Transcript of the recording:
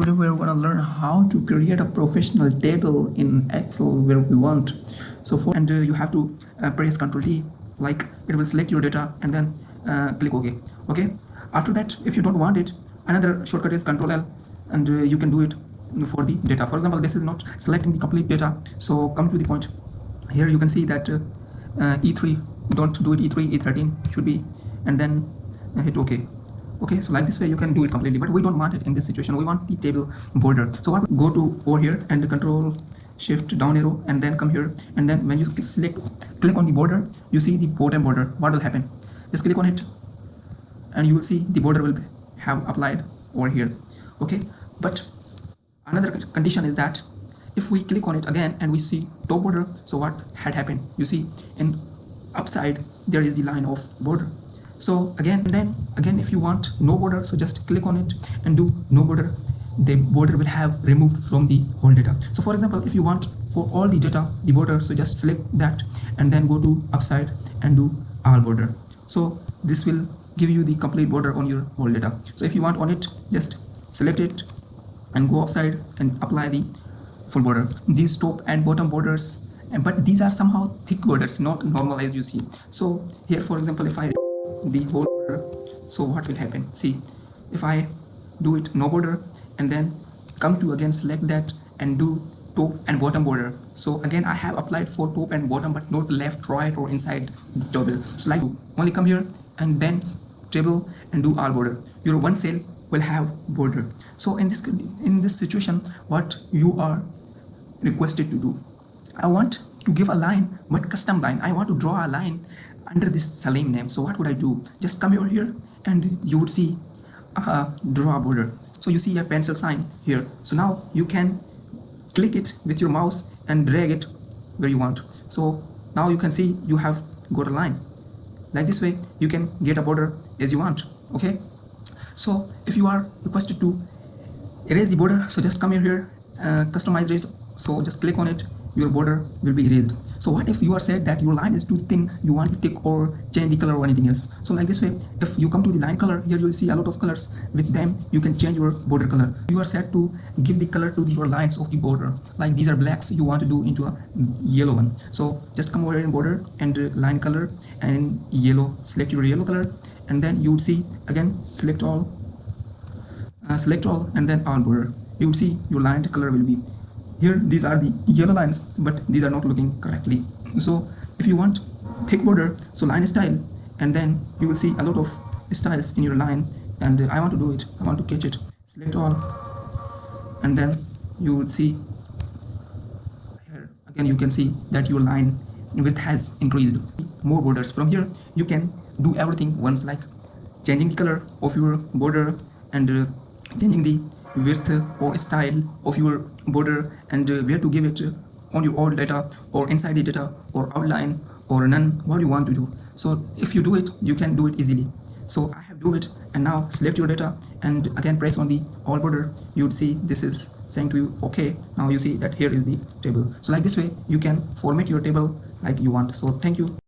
Today we're going to learn how to create a professional table in Excel where we want. So you have to press Ctrl T, like it will select your data and then click OK. Okay. After that, if you don't want it, another shortcut is Ctrl L, and you can do it for the data. For example, this is not selecting the complete data. So come to the point. Here you can see that E3. Don't do it E3, E13 should be, and then hit OK. Okay, so like this way you can do it completely, but we don't want it in this situation. We want the table border. So what, go to over here and Control Shift down arrow and then come here, and then when you click on the border, you see the bottom border. What will happen? Just click on it and you will see the border will have applied over here. Okay, but another condition is that if we click on it again and we see top border, so what had happened? You see in upside there is the line of border. So again, if you want no border, so just click on it and do no border. The border will have removed from the whole data. So for example, if you want for all the data the border, so just select that and then go to upside and do all border. So this will give you the complete border on your whole data. So if you want on it, just select it and go upside and apply the full border. These top and bottom borders, but these are somehow thick borders, not normal as you see. So here, for example, if I the whole border, so what will happen? See, if I do it no border and then come to again select that and do top and bottom border, so again I have applied for top and bottom but not left, right or inside the table. So like only come here and then table and do all border. Your one cell will have border. So in this situation, what you are requested to do, I want to give a line, but custom line. I want to draw a line under this Salim name. So what would I do? Just come over here and you would see draw a border. So you see a pencil sign here. So now you can click it with your mouse and drag it where you want. So now you can see you have got a line. Like this way you can get a border as you want. Okay. So if you are requested to erase the border, so just come here, customize erase. So just click on it, your border will be erased. So what if you are said that your line is too thin, you want to thick or change the color or anything else? So like this way, if you come to the line color, here you will see a lot of colors. With them you can change your border color. You are said to give the color to your lines of the border. Like these are blacks, you want to do into a yellow one. So just come over here in border and line color and yellow, select your yellow color, and then you would see again select all and then all border. You would see your line color will be here. These are the yellow lines, but these are not looking correctly. So if you want thick border, so line style, and then you will see a lot of styles in your line, and I want to do it, I want to catch it, select all, and then you would see here again you can see that your line width has increased. More borders. From here you can do everything once, like changing the color of your border and changing the width or style of your border, and where to give it on your old data or inside the data or outline or none, what you want to do. So if you do it, you can do it easily. So I have do it, and now select your data and again press on the all border. You would see this is saying to you okay. Now you see that here is the table. So like this way you can format your table like you want. So thank you.